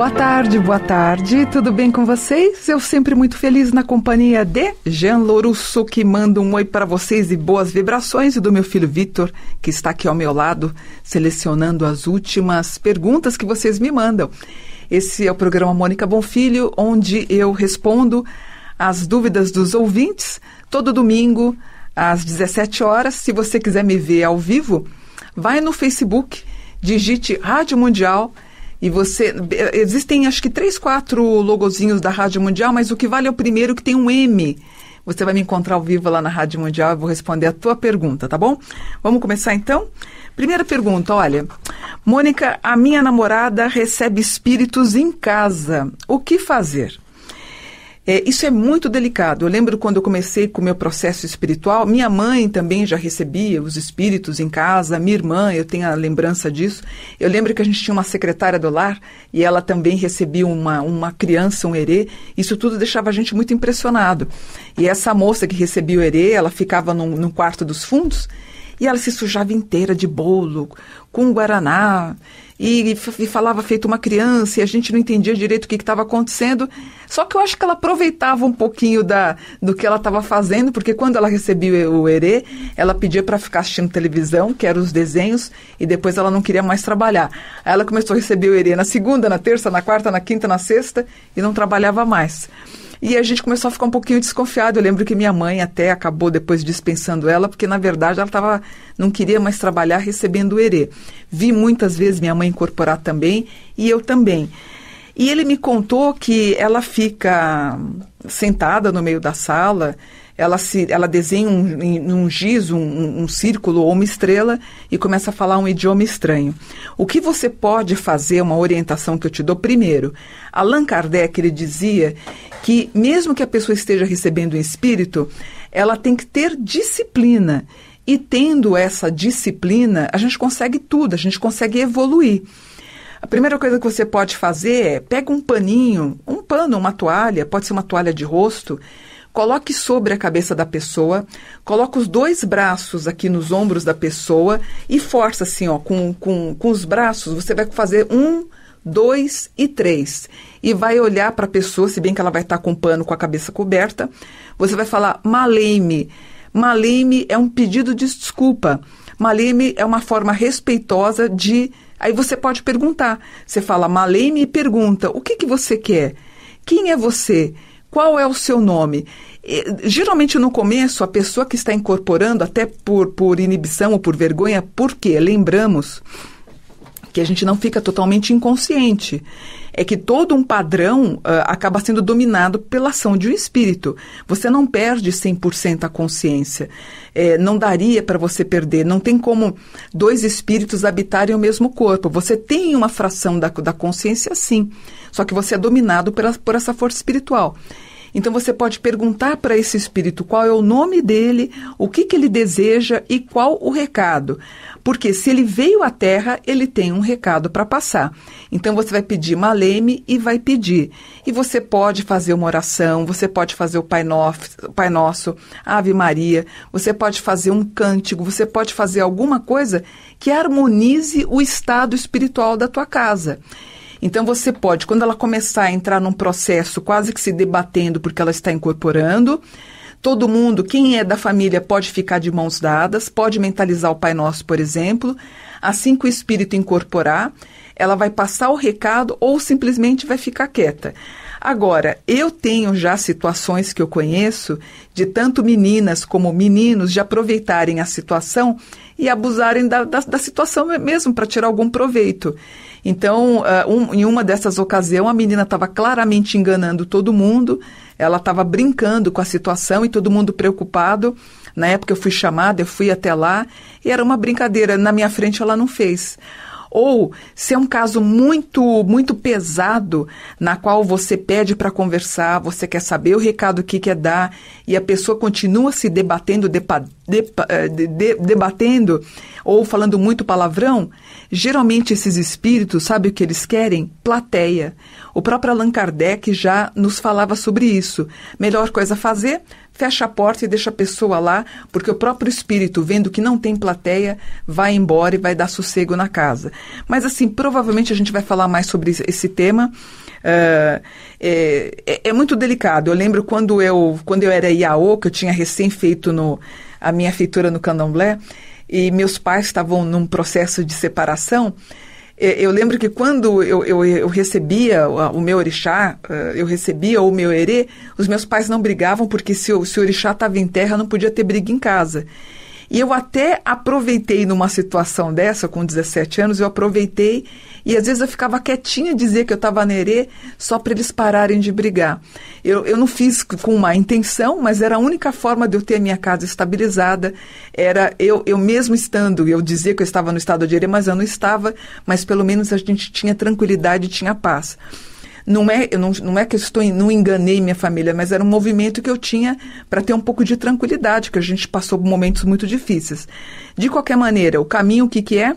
boa tarde, tudo bem com vocês? Eu sempre muito feliz na companhia de Jean Lourusso, que manda um oi para vocês e boas vibrações, e do meu filho Vitor, que está aqui ao meu lado, selecionando as últimas perguntas que vocês me mandam. Esse é o programa Mônica Bonfilho, onde eu respondo as dúvidas dos ouvintes, todo domingo, às 17 horas. Se você quiser me ver ao vivo, vai no Facebook, digite Rádio Mundial, e existem acho que 3, 4 logozinhos da Rádio Mundial, mas o que vale é o primeiro, que tem um M. Você vai me encontrar ao vivo lá na Rádio Mundial, eu vou responder a tua pergunta, tá bom? Vamos começar então? Primeira pergunta, olha, Mônica, a minha namorada recebe espíritos em casa, o que fazer? Isso é muito delicado. Eu lembro quando eu comecei com o meu processo espiritual, minha mãe também já recebia os espíritos em casa, minha irmã, eu tenho a lembrança disso. Eu lembro que a gente tinha uma secretária do lar e ela também recebia uma criança, um herê. Isso tudo deixava a gente muito impressionado. E essa moça que recebia o herê, ela ficava num quarto dos fundos e ela se sujava inteira de bolo, com guaraná, e falava feito uma criança, e a gente não entendia direito o que estava acontecendo. Só que eu acho que ela aproveitava um pouquinho do que ela estava fazendo, porque quando ela recebia o herê, ela pedia para ficar assistindo televisão, que eram os desenhos, e depois ela não queria mais trabalhar. Aí ela começou a receber o herê na segunda, na terça, na quarta, na quinta, na sexta, e não trabalhava mais. E a gente começou a ficar um pouquinho desconfiado. Eu lembro que minha mãe até acabou depois dispensando ela, porque na verdade ela não queria mais trabalhar recebendo o herê. Vi muitas vezes minha mãe incorporar também, e eu também. E ele me contou que ela fica sentada no meio da sala, ela desenha um giz, um círculo ou uma estrela e começa a falar um idioma estranho. O que você pode fazer, uma orientação que eu te dou primeiro. Allan Kardec, ele dizia que mesmo que a pessoa esteja recebendo um espírito, ela tem que ter disciplina. E tendo essa disciplina, a gente consegue tudo, a gente consegue evoluir. A primeira coisa que você pode fazer é, pega um paninho, um pano, uma toalha, pode ser uma toalha de rosto, coloque sobre a cabeça da pessoa, coloca os 2 braços aqui nos ombros da pessoa e força assim, ó, com os braços, você vai fazer 1, 2 e 3. E vai olhar para a pessoa, se bem que ela vai estar com o pano com a cabeça coberta, você vai falar Maleme. Maleme é um pedido de desculpa. Maleme é uma forma respeitosa de... Aí você pode perguntar. Você fala Maleme e pergunta, o que você quer? Quem é você? Qual é o seu nome? Geralmente no começo, a pessoa que está incorporando, até por inibição ou por vergonha, por quê? Lembramos que a gente não fica totalmente inconsciente. É que todo um padrão acaba sendo dominado pela ação de um espírito. Você não perde 100% a consciência. Não daria para você perder. Não tem como 2 espíritos habitarem o mesmo corpo. Você tem uma fração da consciência, sim. Só que você é dominado por essa força espiritual. Então você pode perguntar para esse espírito qual é o nome dele, o que ele deseja e qual o recado. Porque se ele veio à Terra, ele tem um recado para passar. Então você vai pedir Maleme e vai pedir. E você pode fazer uma oração, você pode fazer o Pai Nosso, Ave Maria, você pode fazer um cântico, você pode fazer alguma coisa que harmonize o estado espiritual da tua casa. Então você pode, quando ela começar a entrar num processo quase que se debatendo porque ela está incorporando, todo mundo, quem é da família, pode ficar de mãos dadas, pode mentalizar o Pai Nosso, por exemplo. Assim que o espírito incorporar, ela vai passar o recado ou simplesmente vai ficar quieta. Agora, eu tenho já situações que eu conheço de tanto meninas como meninos de aproveitarem a situação e abusarem da situação mesmo para tirar algum proveito. Então, em uma dessas ocasiões, a menina estava claramente enganando todo mundo, ela estava brincando com a situação e todo mundo preocupado. Na época eu fui chamada, eu fui até lá e era uma brincadeira. Na minha frente ela não fez. Ou, se é um caso muito, muito pesado, na qual você pede para conversar, você quer saber o recado que quer dar, e a pessoa continua se debatendo, debatendo, ou falando muito palavrão, geralmente esses espíritos, sabe o que eles querem? Plateia. O próprio Allan Kardec já nos falava sobre isso. Melhor coisa a fazer, fecha a porta e deixa a pessoa lá, porque o próprio espírito, vendo que não tem plateia, vai embora e vai dar sossego na casa. Mas assim, provavelmente a gente vai falar mais sobre esse tema. É muito delicado. Eu lembro quando eu era IAO, que eu tinha recém feito a minha feitura no Candomblé, e meus pais estavam num processo de separação. Eu lembro que quando eu recebia o meu orixá, eu recebia o meu herê, os meus pais não brigavam, porque se o orixá estava em terra, não podia ter briga em casa. E eu até aproveitei numa situação dessa, com 17 anos, eu aproveitei e às vezes eu ficava quietinha dizer que eu estava na herê só para eles pararem de brigar. Eu não fiz com má intenção, mas era a única forma de eu ter a minha casa estabilizada. Era eu mesmo estando, eu dizia que eu estava no estado de herê, mas eu não estava, mas pelo menos a gente tinha tranquilidade e tinha paz. Não é que não enganei minha família, mas era um movimento que eu tinha para ter um pouco de tranquilidade, que a gente passou por momentos muito difíceis. De qualquer maneira, o caminho, o que é?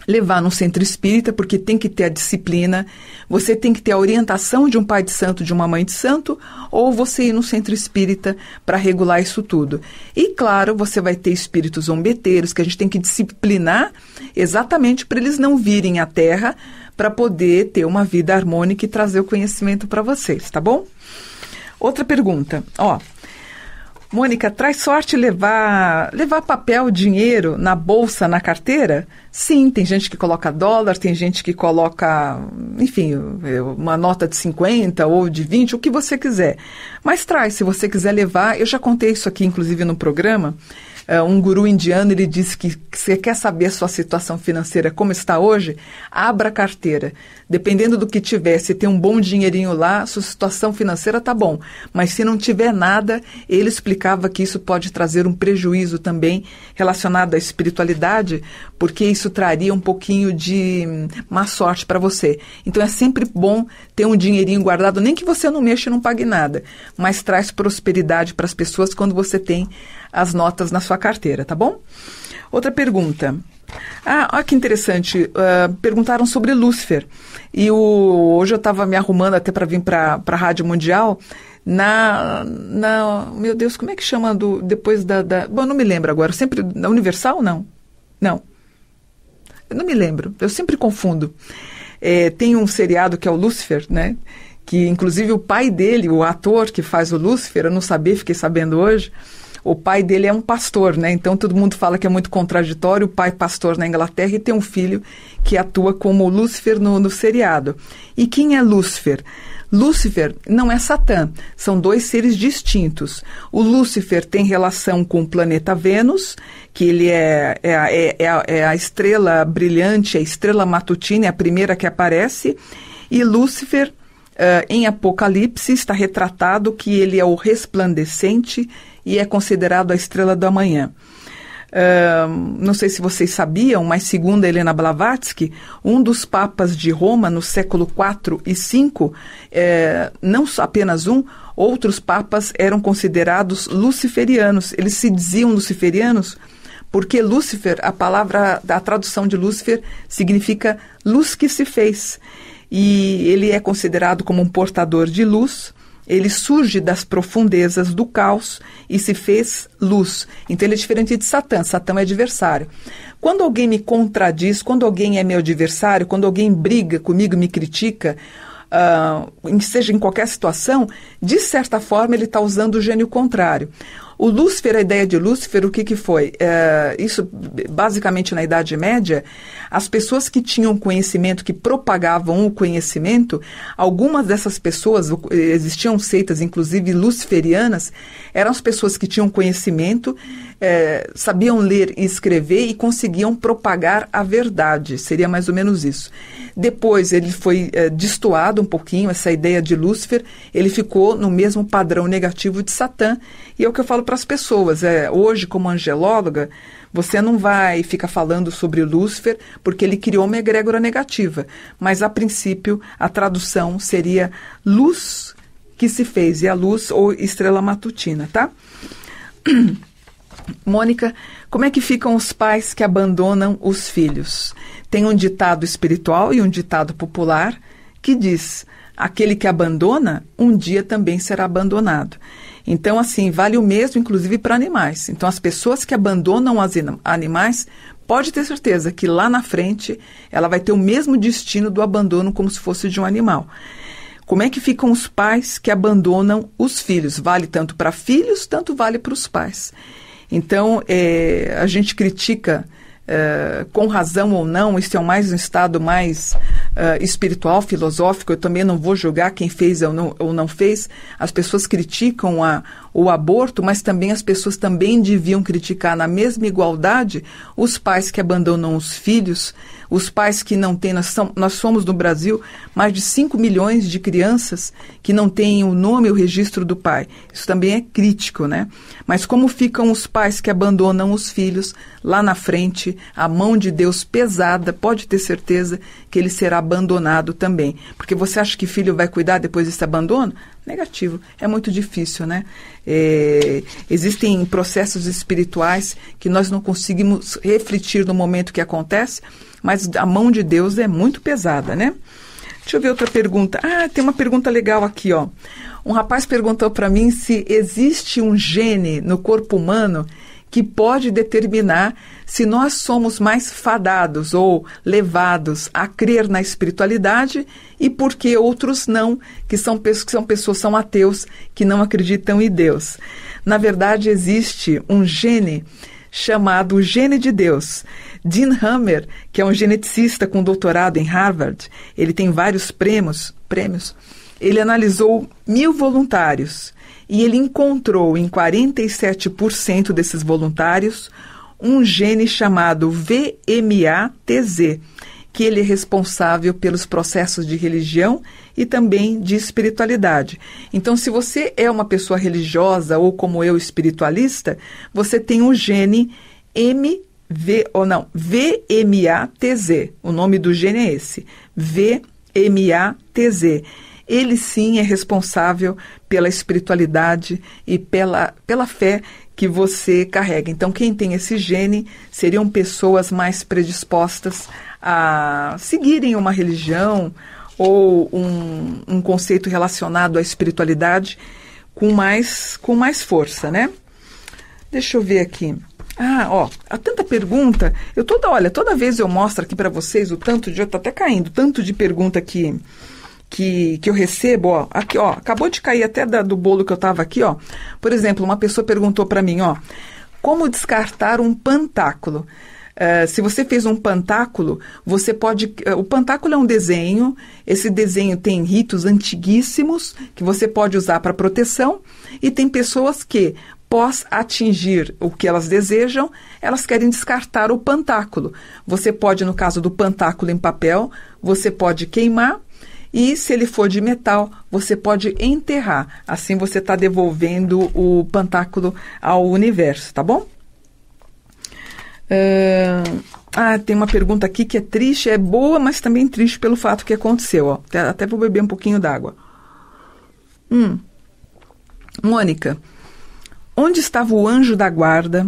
Levar num centro espírita, porque tem que ter a disciplina, você tem que ter a orientação de um pai de santo, de uma mãe de santo, ou você ir no centro espírita para regular isso tudo. E, claro, você vai ter espíritos zombeteiros, que a gente tem que disciplinar exatamente para eles não virem à Terra, para poder ter uma vida harmônica e trazer o conhecimento para vocês, tá bom? Outra pergunta, Mônica, traz sorte levar papel, dinheiro na bolsa, na carteira? Sim, tem gente que coloca dólar, tem gente que coloca, enfim, uma nota de 50 ou de 20, o que você quiser. Mas traz, se você quiser levar, eu já contei isso aqui, inclusive, no programa. Um guru indiano, ele disse que você quer saber a sua situação financeira como está hoje, abra a carteira. Dependendo do que tiver, se tem um bom dinheirinho lá, sua situação financeira tá bom. Mas se não tiver nada, ele explicava que isso pode trazer um prejuízo também relacionado à espiritualidade, porque isso traria um pouquinho de má sorte para você. Então é sempre bom ter um dinheirinho guardado, nem que você não mexa e não pague nada, mas traz prosperidade para as pessoas quando você tem as notas na sua carteira, tá bom? Outra pergunta. Olha que interessante. Perguntaram sobre Lúcifer. E hoje eu estava me arrumando até para vir para a Rádio Mundial. Meu Deus, como é que chama depois bom, não me lembro agora. Sempre na Universal, não? Não. Eu não me lembro. Eu sempre confundo. Tem um seriado que é o Lúcifer, né? Que inclusive o pai dele, o ator que faz o Lúcifer, eu não sabia, fiquei sabendo hoje. O pai dele é um pastor, né? Então todo mundo fala que é muito contraditório, o pai pastor na Inglaterra e tem um filho que atua como Lúcifer no seriado. E quem é Lúcifer? Lúcifer não é Satã, são dois seres distintos. O Lúcifer tem relação com o planeta Vênus, que ele é a estrela brilhante, a estrela matutina, é a primeira que aparece, e Lúcifer, em Apocalipse, está retratado que ele é o resplandecente e é considerado a estrela do amanhã. Não sei se vocês sabiam, mas segundo Helena Blavatsky, um dos papas de Roma no século IV e V, não apenas outros papas eram considerados luciferianos. Eles se diziam luciferianos porque Lúcifer, a tradução de Lúcifer significa luz que se fez. E ele é considerado como um portador de luz. Ele surge das profundezas do caos e se fez luz. Então ele é diferente de Satã. Satã é adversário. Quando alguém me contradiz, quando alguém é meu adversário, quando alguém briga comigo, me critica, seja em qualquer situação, de certa forma ele está usando o gênio contrário. O Lúcifer, a ideia de Lúcifer, o que foi? Isso, basicamente, na Idade Média, as pessoas que tinham conhecimento, que propagavam o conhecimento, algumas dessas pessoas, existiam seitas, inclusive luciferianas, eram as pessoas que tinham conhecimento, sabiam ler e escrever e conseguiam propagar a verdade. Seria mais ou menos isso. Depois ele foi destoado um pouquinho, essa ideia de Lúcifer, ele ficou no mesmo padrão negativo de Satã. E é o que eu falo para as pessoas. Hoje, como angelóloga, você não vai ficar falando sobre Lúcifer, porque ele criou uma egrégora negativa. Mas, a princípio, a tradução seria luz que se fez, e a luz ou estrela matutina, tá? Mônica, como é que ficam os pais que abandonam os filhos? Tem um ditado espiritual e um ditado popular que diz: aquele que abandona, um dia também será abandonado. Então, assim, vale o mesmo, inclusive, para animais. Então, as pessoas que abandonam os animais, pode ter certeza que lá na frente ela vai ter o mesmo destino do abandono como se fosse de um animal. Como é que ficam os pais que abandonam os filhos? Vale tanto para filhos, tanto vale para os pais. Então, a gente critica, com razão ou não, isso é mais um estado mais espiritual, filosófico. Eu também não vou julgar quem fez ou não fez. As pessoas criticam o aborto, mas também as pessoas também deviam criticar na mesma igualdade os pais que abandonam os filhos, os pais que não têm. Nós somos no Brasil mais de 5 milhões de crianças que não têm o nome e o registro do pai. Isso também é crítico, né? Mas como ficam os pais que abandonam os filhos lá na frente, a mão de Deus pesada, pode ter certeza que ele será abandonado também. Porque você acha que filho vai cuidar depois desse abandono? Negativo. É muito difícil, né? Existem processos espirituais que nós não conseguimos refletir no momento que acontece, mas a mão de Deus é muito pesada, né? Deixa eu ver outra pergunta. Tem uma pergunta legal aqui, ó. Um rapaz perguntou para mim se existe um gene no corpo humano que pode determinar se nós somos mais fadados ou levados a crer na espiritualidade e por que outros não, que são pessoas, são ateus, que não acreditam em Deus. Na verdade, existe um gene chamado gene de Deus. Dean Hammer, que é um geneticista com doutorado em Harvard, ele tem vários prêmios, ele analisou 1.000 voluntários e ele encontrou em 47% desses voluntários um gene chamado VMATZ, que ele é responsável pelos processos de religião e também de espiritualidade. Então, se você é uma pessoa religiosa ou como eu, espiritualista, você tem um gene VMATZ. O nome do gene é esse, VMATZ. Ele sim é responsável pela espiritualidade e pela fé que você carrega. Então, quem tem esse gene seriam pessoas mais predispostas a seguirem uma religião ou um conceito relacionado à espiritualidade com mais força, né? Deixa eu ver aqui. Há tanta pergunta. Toda vez eu mostro aqui para vocês o tanto de... Tá até caindo, tanto de pergunta que eu recebo, aqui, acabou de cair até do bolo que eu estava aqui, Por exemplo, uma pessoa perguntou para mim, como descartar um pantáculo? Se você fez um pantáculo, você pode... O pantáculo é um desenho, esse desenho tem ritos antiguíssimos que você pode usar para proteção, e tem pessoas que, após atingir o que elas desejam, elas querem descartar o pantáculo. Você pode, no caso do pantáculo em papel, você pode queimar, e se ele for de metal, você pode enterrar. Assim você está devolvendo o pantáculo ao universo, tá bom? Tem uma pergunta aqui que é triste, é boa, mas também triste pelo fato que aconteceu. Até vou beber um pouquinho d'água. Mônica, onde estava o anjo da guarda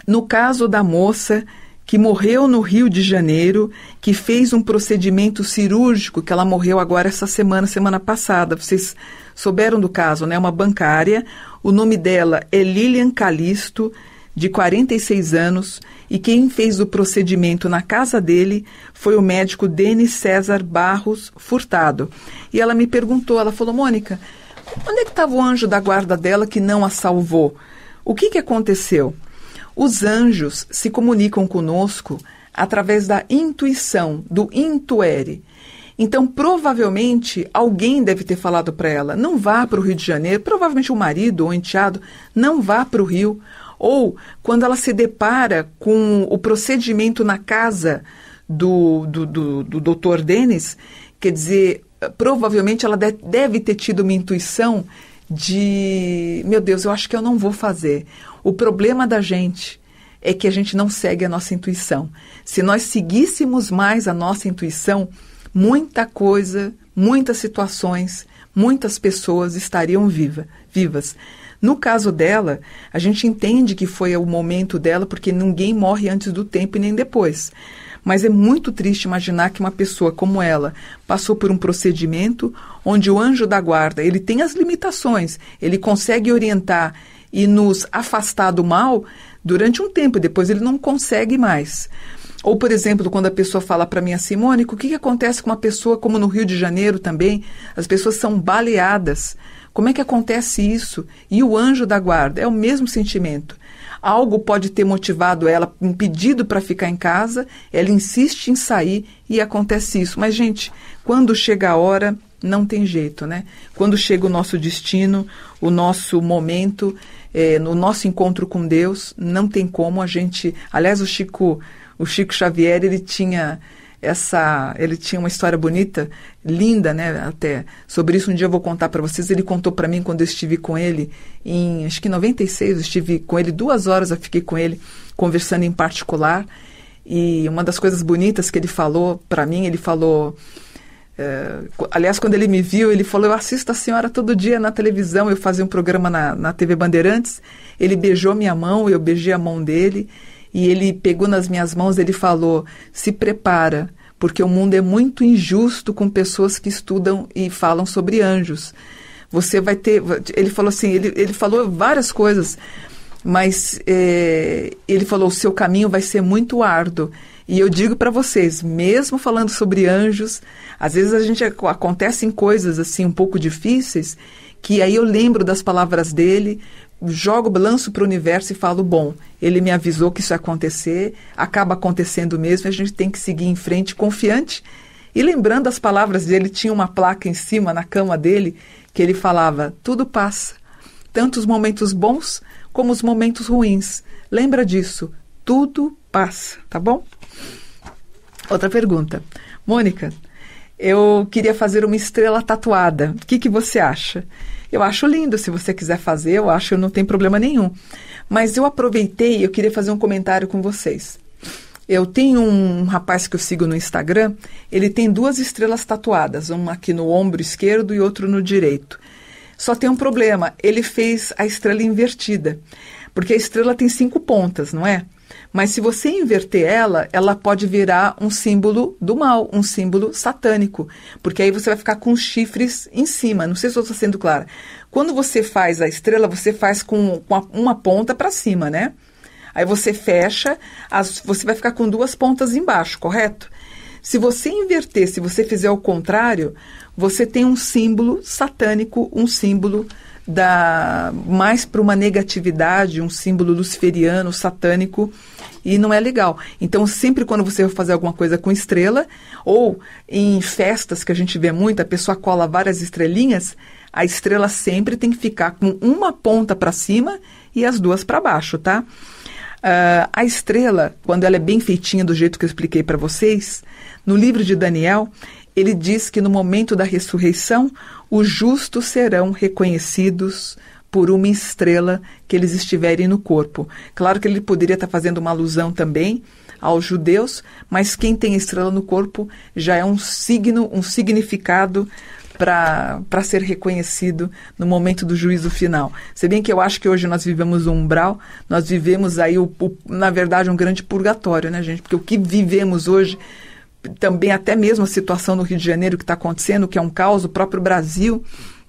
no caso da moça que morreu no Rio de Janeiro, que fez um procedimento cirúrgico, que ela morreu agora essa semana passada? Vocês souberam do caso, né? Uma bancária, o nome dela é Lilian Calisto, de 46 anos, e quem fez o procedimento na casa dele foi o médico Denis César Barros Furtado. E ela me perguntou, ela falou, Mônica, onde é que estava o anjo da guarda dela que não a salvou? O que aconteceu? Os anjos se comunicam conosco através da intuição, do intuere. Então, provavelmente, alguém deve ter falado para ela, não vá para o Rio de Janeiro, provavelmente o marido ou o enteado, não vá para o Rio. Ou, quando ela se depara com o procedimento na casa do Dr. Denis, quer dizer, provavelmente ela deve ter tido uma intuição de, meu Deus, eu acho que eu não vou fazer. O problema da gente é que a gente não segue a nossa intuição. Se nós seguíssemos mais a nossa intuição, muita coisa, muitas situações, muitas pessoas estariam vivas. No caso dela, a gente entende que foi o momento dela, porque ninguém morre antes do tempo e nem depois. Mas é muito triste imaginar que uma pessoa como ela passou por um procedimento onde o anjo da guarda, ele tem as limitações, ele consegue orientar e nos afastar do mal durante um tempo, depois ele não consegue mais. Ou, por exemplo, quando a pessoa fala para mim assim, Mônica, o que acontece com uma pessoa como no Rio de Janeiro também? As pessoas são baleadas. Como é que acontece isso? E o anjo da guarda é o mesmo sentimento. Algo pode ter motivado ela, um pedido para ficar em casa, ela insiste em sair e acontece isso. Mas, gente, quando chega a hora, não tem jeito, né? Quando chega o nosso destino, o nosso momento, no nosso encontro com Deus, não tem como a gente... Aliás, o Chico Xavier, ele tinha uma história bonita, linda, né, até. Sobre isso um dia eu vou contar para vocês. Ele contou para mim quando eu estive com ele acho que em 96, eu estive com ele 2 horas, eu fiquei com ele conversando em particular. E uma das coisas bonitas que ele falou para mim, ele falou... aliás, quando ele me viu, ele falou, eu assisto a senhora todo dia na televisão, eu fazia um programa na TV Bandeirantes, ele beijou minha mão, eu beijei a mão dele, e ele pegou nas minhas mãos, ele falou, se prepara, porque o mundo é muito injusto com pessoas que estudam e falam sobre anjos. Você vai ter... Ele falou assim, ele falou várias coisas, mas ele falou, o seu caminho vai ser muito árduo. E eu digo para vocês, mesmo falando sobre anjos, às vezes acontecem coisas assim um pouco difíceis, que aí eu lembro das palavras dele, lanço para o universo e falo, bom, ele me avisou que isso ia acontecer, acaba acontecendo mesmo, a gente tem que seguir em frente confiante. E lembrando as palavras dele, tinha uma placa em cima na cama dele, que ele falava, tudo passa, tanto os momentos bons como os momentos ruins. Lembra disso, tudo passa, tá bom? Outra pergunta. Mônica, eu queria fazer uma estrela tatuada, o que você acha? Eu acho lindo, se você quiser fazer, eu acho, não tem problema nenhum. Mas eu aproveitei e eu queria fazer um comentário com vocês. Eu tenho um rapaz que eu sigo no Instagram, ele tem 2 estrelas tatuadas, uma aqui no ombro esquerdo e outro no direito. Só tem um problema, ele fez a estrela invertida, porque a estrela tem 5 pontas, não é? Mas se você inverter ela pode virar um símbolo do mal, um símbolo satânico, porque aí você vai ficar com os chifres em cima. Não sei se eu estou sendo clara. Quando você faz a estrela, você faz com uma ponta para cima, né? Aí você fecha, você vai ficar com 2 pontas embaixo, correto? Se você inverter, se você fizer o contrário, você tem um símbolo satânico, um símbolo mais para uma negatividade, um símbolo luciferiano, satânico, e não é legal. Então, sempre quando você vai fazer alguma coisa com estrela, ou em festas que a gente vê muito, a pessoa cola várias estrelinhas, a estrela sempre tem que ficar com uma ponta para cima e as 2 para baixo, tá? A estrela, quando ela é bem feitinha do jeito que eu expliquei para vocês, no livro de Daniel, ele diz que no momento da ressurreição, os justos serão reconhecidos por uma estrela que eles estiverem no corpo. Claro que ele poderia estar fazendo uma alusão também aos judeus, mas quem tem estrela no corpo já é um signo, um significado para ser reconhecido no momento do juízo final. Se bem que eu acho que hoje nós vivemos um umbral, nós vivemos aí, na verdade, um grande purgatório, né, gente? Porque o que vivemos hoje, também até mesmo a situação no Rio de Janeiro que está acontecendo, que é um caos, o próprio Brasil,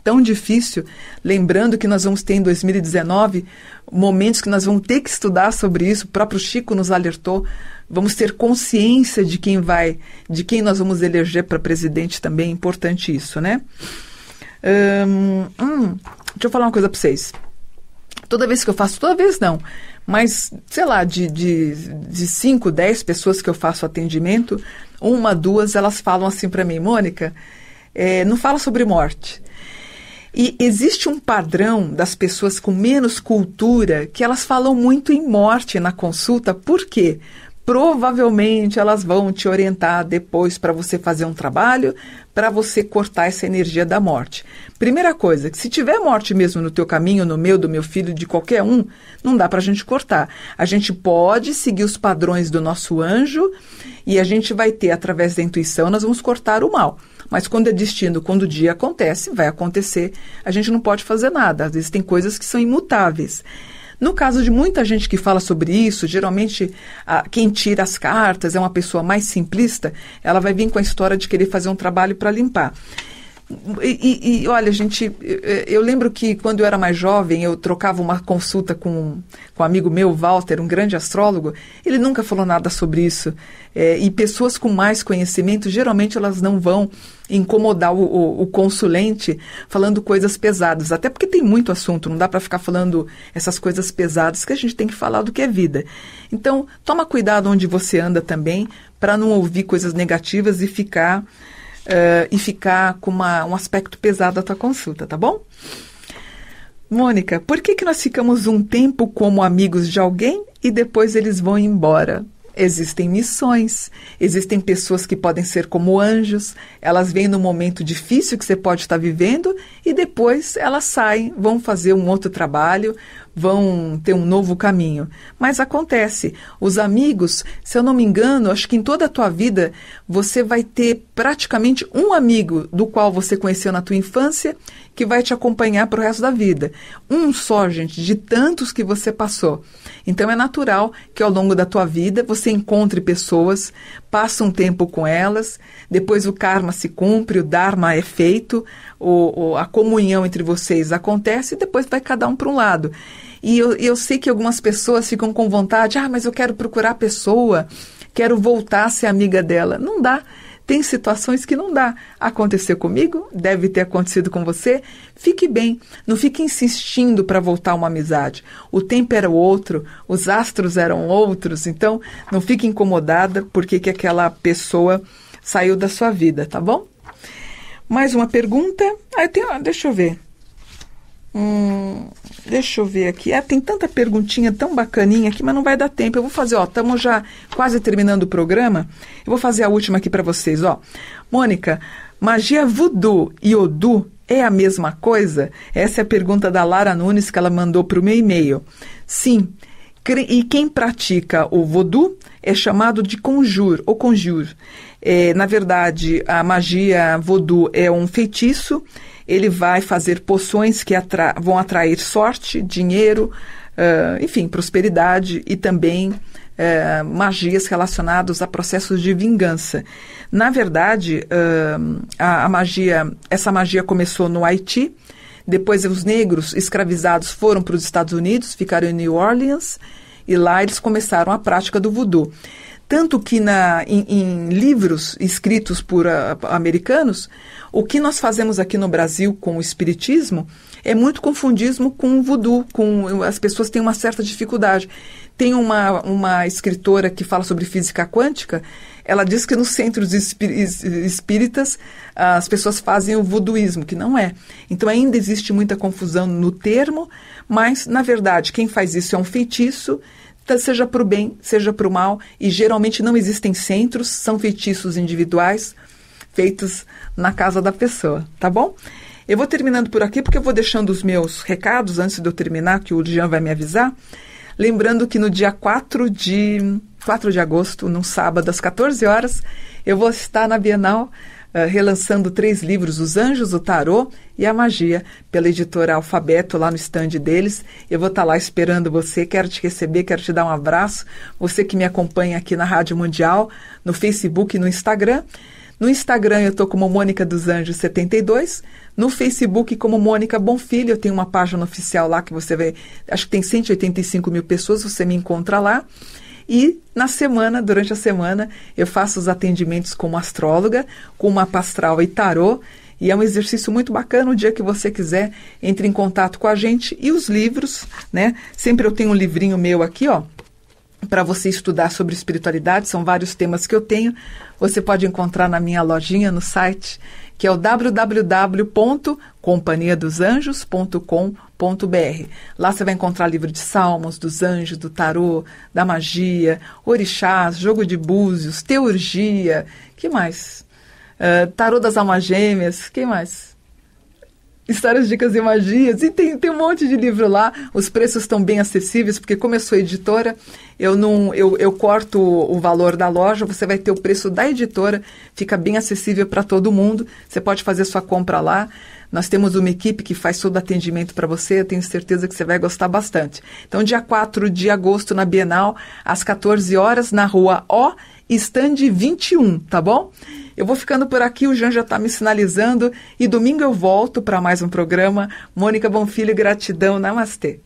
tão difícil, lembrando que nós vamos ter em 2019 momentos que nós vamos ter que estudar sobre isso, o próprio Chico nos alertou, vamos ter consciência de quem nós vamos eleger para presidente também, é importante isso, né? Deixa eu falar uma coisa para vocês. Toda vez que eu faço, toda vez não, mas, sei lá, de 5, 10 pessoas que eu faço atendimento, 1, 2, elas falam assim para mim, Mônica, não fala sobre morte. E existe um padrão das pessoas com menos cultura que elas falam muito em morte na consulta. Por quê? Provavelmente elas vão te orientar depois para você fazer um trabalho, para você cortar essa energia da morte. Primeira coisa, que se tiver morte mesmo no teu caminho, no meu, do meu filho, de qualquer um, não dá para a gente cortar. A gente pode seguir os padrões do nosso anjo e a gente vai ter, através da intuição, nós vamos cortar o mal. Mas quando é destino, quando o dia acontece, vai acontecer, a gente não pode fazer nada. Às vezes tem coisas que são imutáveis. No caso de muita gente que fala sobre isso, geralmente quem tira as cartas é uma pessoa mais simplista, ela vai vir com a história de querer fazer um trabalho para limpar. E olha, gente, eu lembro que quando eu era mais jovem, eu trocava uma consulta com um amigo meu, Walter, um grande astrólogo. Ele nunca falou nada sobre isso. E pessoas com mais conhecimento, geralmente elas não vão incomodar o consulente falando coisas pesadas. Até porque tem muito assunto, não dá para ficar falando essas coisas pesadas, que a gente tem que falar do que é vida. Então, toma cuidado onde você anda também, para não ouvir coisas negativas e ficar com um aspecto pesado da tua consulta, tá bom? Mônica, por que nós ficamos um tempo como amigos de alguém e depois eles vão embora? Existem missões, existem pessoas que podem ser como anjos, elas vêm num momento difícil que você pode estar vivendo e depois elas saem, vão fazer um outro trabalho, vão ter um novo caminho. Mas acontece, os amigos, se eu não me engano, acho que em toda a tua vida você vai ter praticamente um amigo do qual você conheceu na tua infância que vai te acompanhar para o resto da vida. Um só, gente, de tantos que você passou. Então é natural que ao longo da tua vida você encontre pessoas, passa um tempo com elas, depois o karma se cumpre, o dharma é feito, a comunhão entre vocês acontece e depois vai cada um para um lado. E eu sei que algumas pessoas ficam com vontade, mas eu quero procurar a pessoa, quero voltar a ser amiga dela. Não dá. Tem situações que não dá. Aconteceu comigo, deve ter acontecido com você. Fique bem, não fique insistindo para voltar uma amizade. O tempo era outro, os astros eram outros, então não fique incomodada porque que aquela pessoa saiu da sua vida, tá bom? Mais uma pergunta? Deixa eu ver. Deixa eu ver aqui. Tem tanta perguntinha tão bacaninha aqui, mas não vai dar tempo. Eu vou fazer, estamos já quase terminando o programa. Eu vou fazer a última aqui para vocês, Mônica, magia voodoo e odô é a mesma coisa? Essa é a pergunta da Lara Nunes que ela mandou para o meu e-mail. Sim. E quem pratica o voodoo é chamado de conjure ou conjure. Na verdade, a magia voodoo é um feitiço. Ele vai fazer poções que vão atrair sorte, dinheiro, enfim, prosperidade e também magias relacionadas a processos de vingança. Na verdade, essa magia começou no Haiti, depois os negros escravizados foram para os Estados Unidos, ficaram em New Orleans e lá eles começaram a prática do voodoo. Tanto que em livros escritos por americanos, o que nós fazemos aqui no Brasil com o espiritismo é muito confundismo com o voodoo, as pessoas têm uma certa dificuldade. Tem uma escritora que fala sobre física quântica, ela diz que nos centros espíritas as pessoas fazem o voodooísmo, que não é. Então ainda existe muita confusão no termo, mas na verdade quem faz isso é um feitiço, seja para o bem, seja para o mal, e geralmente não existem centros, são feitiços individuais feitos na casa da pessoa, tá bom? Eu vou terminando por aqui porque eu vou deixando os meus recados antes de eu terminar, que o Jean vai me avisar. Lembrando que no dia 4 de agosto, num sábado, às 14 horas, eu vou estar na Bienal relançando 3 livros, Os Anjos, o Tarô e a Magia, pela editora Alfabeto, lá no stand deles. Eu vou estar lá esperando você, quero te receber, quero te dar um abraço. Você que me acompanha aqui na Rádio Mundial, no Facebook e no Instagram. No Instagram eu estou como Mônica dos Anjos 72, no Facebook como Mônica Bonfilho, eu tenho uma página oficial lá que você vê, acho que tem 185 mil pessoas, você me encontra lá. E durante a semana, eu faço os atendimentos como astróloga, com mapa astral e tarô, e é um exercício muito bacana. O dia que você quiser, entre em contato com a gente. E os livros, né? Sempre eu tenho um livrinho meu aqui, para você estudar sobre espiritualidade, são vários temas que eu tenho. Você pode encontrar na minha lojinha, no site, que é o www.companhiadosanjos.com.br. Lá você vai encontrar livro de salmos, dos anjos, do tarô, da magia, orixás, jogo de búzios, teurgia, que mais? Tarô das almas gêmeas, que mais? Histórias, dicas e magias, e tem um monte de livro lá. Os preços estão bem acessíveis, porque como eu sou editora, eu corto o valor da loja, você vai ter o preço da editora, fica bem acessível para todo mundo. Você pode fazer sua compra lá Nós temos uma equipe que faz todo o atendimento para você, eu tenho certeza que você vai gostar bastante. Então, dia 4 de agosto, na Bienal, às 14 horas, na rua O, stand 21, tá bom? Eu vou ficando por aqui, o Jean já está me sinalizando, e domingo eu volto para mais um programa. Mônica Bonfilho, gratidão, namastê.